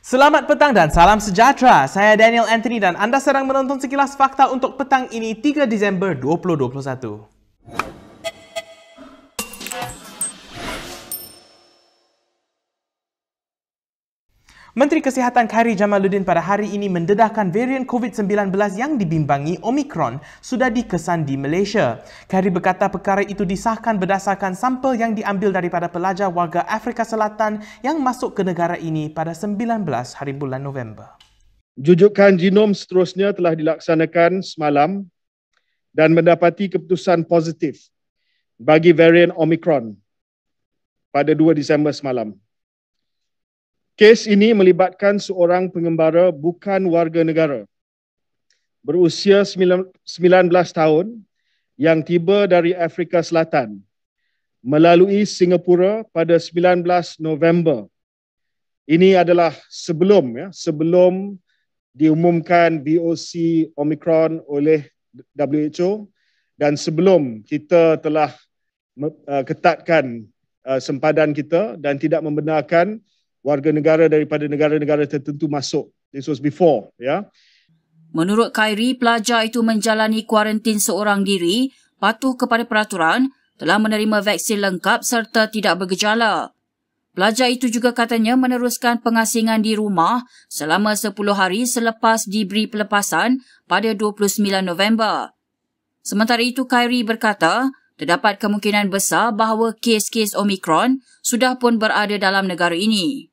Selamat petang dan salam sejahtera. Saya Daniel Anthony dan anda sedang menonton sekilas fakta untuk petang ini 3 Disember 2021. Menteri Kesihatan Khairy Jamaluddin pada hari ini mendedahkan varian COVID-19 yang dibimbangi Omicron sudah dikesan di Malaysia. Khairy berkata perkara itu disahkan berdasarkan sampel yang diambil daripada pelajar warga Afrika Selatan yang masuk ke negara ini pada 19 hari bulan November. Jujukan genom seterusnya telah dilaksanakan semalam dan mendapati keputusan positif bagi varian Omicron pada 2 Disember semalam. Kes ini melibatkan seorang pengembara bukan warga negara berusia 19 tahun yang tiba dari Afrika Selatan melalui Singapura pada 19 November. Ini adalah sebelum diumumkan VOC Omicron oleh WHO dan sebelum kita telah ketatkan sempadan kita dan tidak membenarkan warga negara daripada negara-negara tertentu masuk. This was before, Menurut Khairy, pelajar itu menjalani kuarantin seorang diri, patuh kepada peraturan, telah menerima vaksin lengkap serta tidak bergejala. Pelajar itu juga katanya meneruskan pengasingan di rumah selama 10 hari selepas diberi pelepasan pada 29 November. Sementara itu, Khairy berkata, terdapat kemungkinan besar bahawa kes-kes Omicron sudah pun berada dalam negara ini.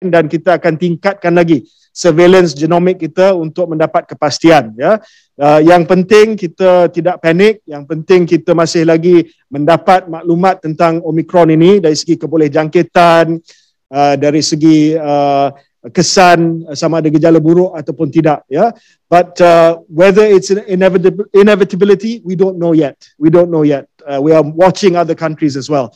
Dan kita akan tingkatkan lagi surveillance genomik kita untuk mendapat kepastian. Yang penting kita tidak panik, yang penting kita masih lagi mendapat maklumat tentang Omicron ini dari segi kebolehjangkitan, dari segi kesan sama ada gejala buruk ataupun tidak. But whether it's an inevitability, we don't know yet. We are watching other countries as well.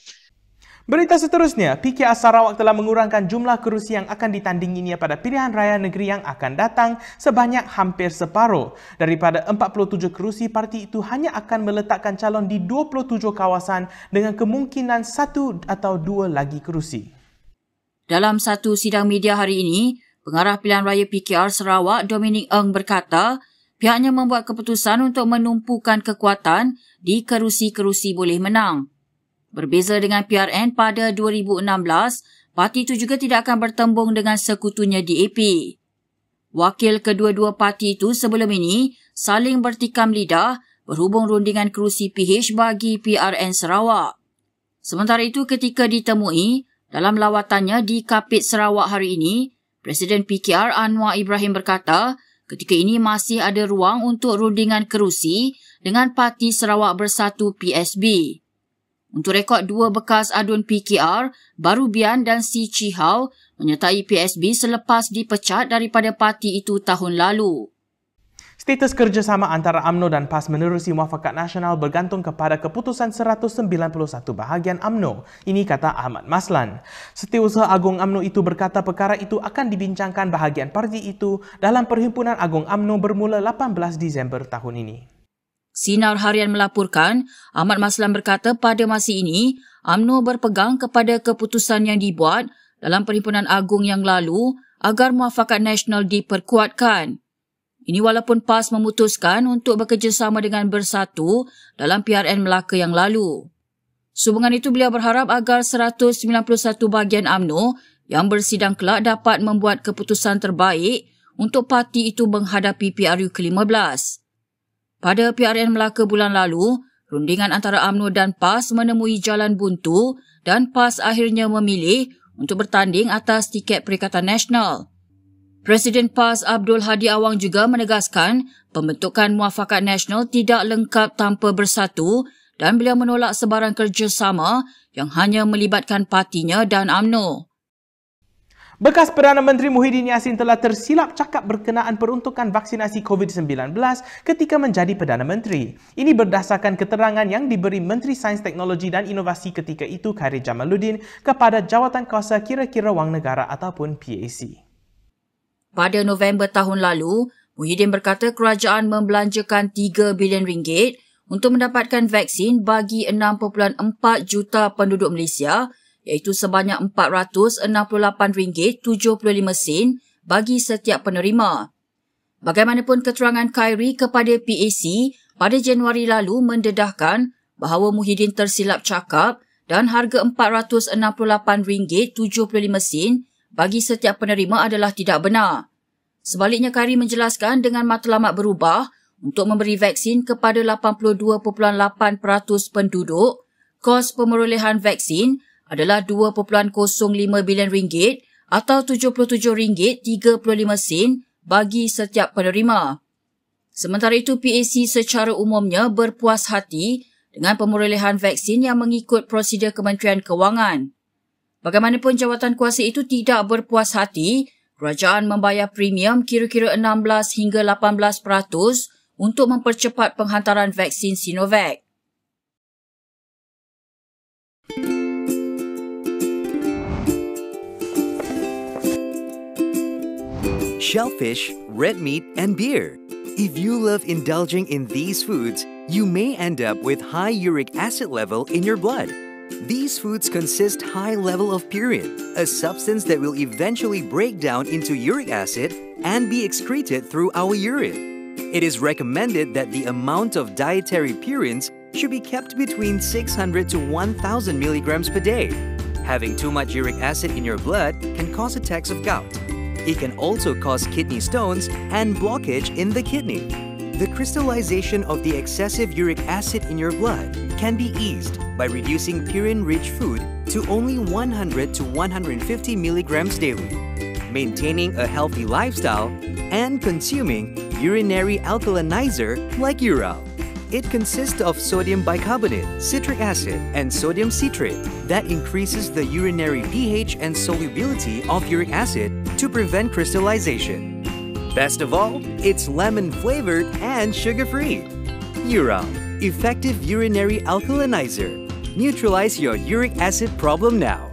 Berita seterusnya, PKR Sarawak telah mengurangkan jumlah kerusi yang akan ditandinginya pada pilihan raya negeri yang akan datang sebanyak hampir separuh. Daripada 47 kerusi, parti itu hanya akan meletakkan calon di 27 kawasan dengan kemungkinan 1 atau 2 lagi kerusi. Dalam satu sidang media hari ini, Pengarah Pilihan Raya PKR Sarawak, Dominic Ng berkata, pihaknya membuat keputusan untuk menumpukan kekuatan di kerusi-kerusi boleh menang. Berbeza dengan PRN pada 2016, parti itu juga tidak akan bertembung dengan sekutunya DAP. Wakil kedua-dua parti itu sebelum ini saling bertikam lidah berhubung rundingan kerusi PH bagi PRN Sarawak. Sementara itu, ketika ditemui dalam lawatannya di Kapit Sarawak hari ini, Presiden PKR Anwar Ibrahim berkata, ketika ini masih ada ruang untuk rundingan kerusi dengan Parti Sarawak Bersatu PSB. Untuk rekod 2 bekas aduan PKR, Baru Bian dan Si Chihau menyertai PSB selepas dipecat daripada parti itu tahun lalu. Status kerjasama antara UMNO dan PAS menerusi Muafakat Nasional bergantung kepada keputusan 191 bahagian UMNO. Ini kata Ahmad Maslan. Setiausaha Agung UMNO itu berkata perkara itu akan dibincangkan bahagian parti itu dalam Perhimpunan Agung UMNO bermula 18 Disember tahun ini. Sinar Harian melaporkan, Ahmad Maslan berkata pada masa ini, UMNO berpegang kepada keputusan yang dibuat dalam Perhimpunan Agung yang lalu agar Muafakat Nasional diperkuatkan. Ini walaupun PAS memutuskan untuk bekerjasama dengan Bersatu dalam PRN Melaka yang lalu. Sehubungan itu, beliau berharap agar 191 bahagian UMNO yang bersidang kelak dapat membuat keputusan terbaik untuk parti itu menghadapi PRU ke-15. Pada PRN Melaka bulan lalu, rundingan antara UMNO dan PAS menemui jalan buntu dan PAS akhirnya memilih untuk bertanding atas tiket Perikatan Nasional. Presiden PAS Abdul Hadi Awang juga menegaskan pembentukan Muafakat Nasional tidak lengkap tanpa Bersatu dan beliau menolak sebarang kerjasama yang hanya melibatkan partinya dan UMNO. Bekas Perdana Menteri Muhyiddin Yassin telah tersilap cakap berkenaan peruntukan vaksinasi COVID-19 ketika menjadi Perdana Menteri. Ini berdasarkan keterangan yang diberi Menteri Sains, Teknologi dan Inovasi ketika itu Khairy Jamaluddin kepada Jawatankuasa Kira-kira Wang Negara ataupun PAC. Pada November tahun lalu, Muhyiddin berkata kerajaan membelanjakan RM3 bilion untuk mendapatkan vaksin bagi 6.4 juta penduduk Malaysia iaitu sebanyak RM468.75 bagi setiap penerima. Bagaimanapun, keterangan Khairi kepada PAC pada Januari lalu mendedahkan bahawa Muhyiddin tersilap cakap dan harga RM468.75 bagi setiap penerima adalah tidak benar. Sebaliknya, Khairi menjelaskan dengan matlamat berubah untuk memberi vaksin kepada 82.8% penduduk, kos pemerolehan vaksin adalah RM2.05 bilion atau RM77.35 bagi setiap penerima. Sementara itu, PAC secara umumnya berpuas hati dengan pemerolehan vaksin yang mengikut prosedur Kementerian Kewangan. Bagaimanapun, jawatan kuasa itu tidak berpuas hati kerajaan membayar premium kira-kira 16 hingga 18% untuk mempercepat penghantaran vaksin Sinovac. Shellfish, red meat, and beer. If you love indulging in these foods, you may end up with high uric acid level in your blood. These foods consist high level of purine, a substance that will eventually break down into uric acid and be excreted through our urine. It is recommended that the amount of dietary purines should be kept between 600 to 1,000 milligrams per day. Having too much uric acid in your blood can cause attacks of gout. It can also cause kidney stones and blockage in the kidney. The crystallization of the excessive uric acid in your blood can be eased by reducing purine-rich food to only 100 to 150 milligrams daily, maintaining a healthy lifestyle, and consuming urinary alkalinizer like Ural. It consists of sodium bicarbonate, citric acid, and sodium citrate that increases the urinary pH and solubility of uric acid to prevent crystallization. Best of all, it's lemon-flavored and sugar-free. Ural, effective urinary alkalinizer. Neutralize your uric acid problem now.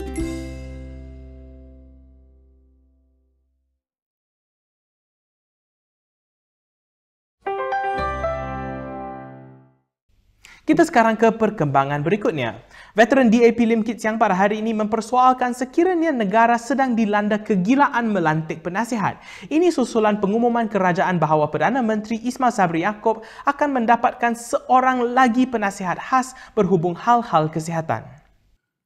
Kita sekarang ke perkembangan berikutnya. Veteran DAP Lim Kit Siang pada hari ini mempersoalkan sekiranya negara sedang dilanda kegilaan melantik penasihat. Ini susulan pengumuman kerajaan bahawa Perdana Menteri Ismail Sabri Yaakob akan mendapatkan seorang lagi penasihat khas berhubung hal-hal kesihatan.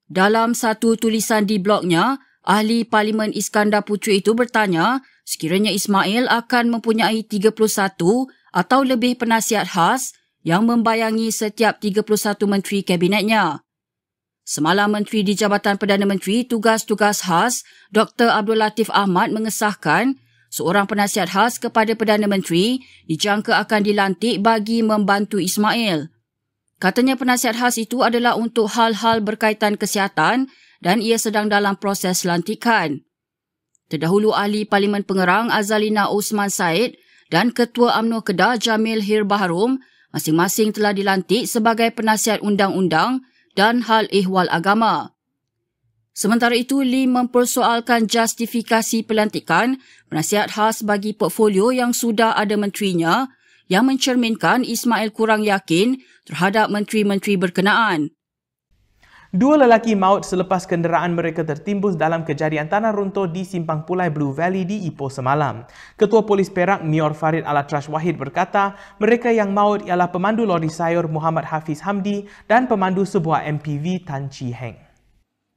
Dalam satu tulisan di blognya, Ahli Parlimen Iskandar Puteri itu bertanya sekiranya Ismail akan mempunyai 31 atau lebih penasihat khas yang membayangi setiap 31 menteri kabinetnya. Semalam, Menteri di Jabatan Perdana Menteri Tugas-Tugas Khas, Dr. Abdul Latif Ahmad mengesahkan seorang penasihat khas kepada Perdana Menteri dijangka akan dilantik bagi membantu Ismail. Katanya penasihat khas itu adalah untuk hal-hal berkaitan kesihatan dan ia sedang dalam proses lantikan. Terdahulu, Ahli Parlimen Pengerang Azalina Osman Said dan Ketua UMNO Kedah Jamil Hir Baharom masing-masing telah dilantik sebagai penasihat undang-undang dan hal ehwal agama. Sementara itu, Lim mempersoalkan justifikasi pelantikan penasihat khas bagi portfolio yang sudah ada menterinya yang mencerminkan Ismail kurang yakin terhadap menteri-menteri berkenaan. Dua lelaki maut selepas kenderaan mereka tertimbus dalam kejadian tanah runtuh di Simpang Pulai Blue Valley di Ipoh semalam. Ketua Polis Perak Mior Farid Alatrash Wahid berkata, mereka yang maut ialah pemandu lori sayur Muhammad Hafiz Hamdi dan pemandu sebuah MPV Tan Chi Heng.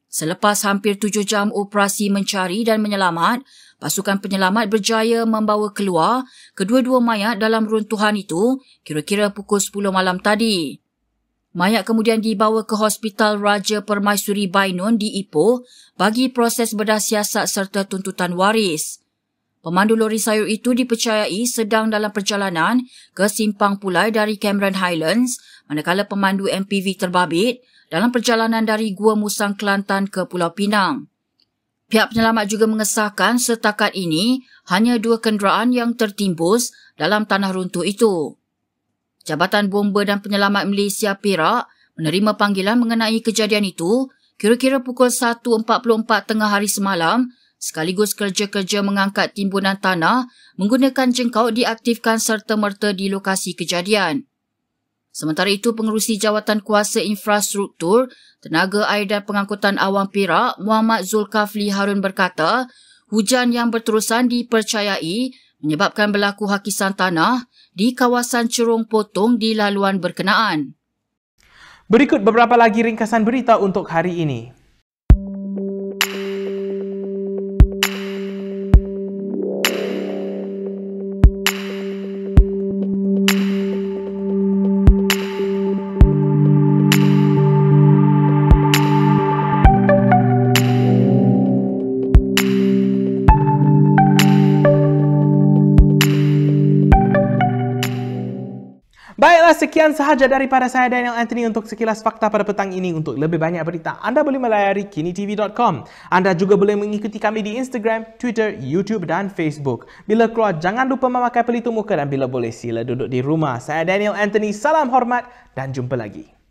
Selepas hampir 7 jam operasi mencari dan menyelamat, pasukan penyelamat berjaya membawa keluar kedua-dua mayat dalam runtuhan itu kira-kira pukul 10 malam tadi. Mayat kemudian dibawa ke Hospital Raja Permaisuri Bainun di Ipoh bagi proses bedah siasat serta tuntutan waris. Pemandu lori sayur itu dipercayai sedang dalam perjalanan ke Simpang Pulai dari Cameron Highlands, manakala pemandu MPV terbabit dalam perjalanan dari Gua Musang Kelantan ke Pulau Pinang. Pihak penyelamat juga mengesahkan setakat ini hanya 2 kenderaan yang tertimbus dalam tanah runtuh itu. Jabatan Bomba dan Penyelamat Malaysia Perak menerima panggilan mengenai kejadian itu kira-kira pukul 1.44 tengah hari semalam sekaligus kerja-kerja mengangkat timbunan tanah menggunakan jengkau diaktifkan serta-merta di lokasi kejadian. Sementara itu, Pengerusi Jawatan Kuasa Infrastruktur, Tenaga Air dan Pengangkutan Awam Perak, Muhammad Zulkafli Harun berkata, hujan yang berterusan dipercayai menyebabkan berlaku hakisan tanah di kawasan Cerong Potong di laluan berkenaan. Berikut beberapa lagi ringkasan berita untuk hari ini. Baiklah, sekian sahaja daripada saya Daniel Anthony untuk sekilas fakta pada petang ini. Untuk lebih banyak berita, anda boleh melayari kinitv.com. Anda juga boleh mengikuti kami di Instagram, Twitter, YouTube dan Facebook. Bila keluar, jangan lupa memakai pelitup muka dan bila boleh sila duduk di rumah. Saya Daniel Anthony, salam hormat dan jumpa lagi.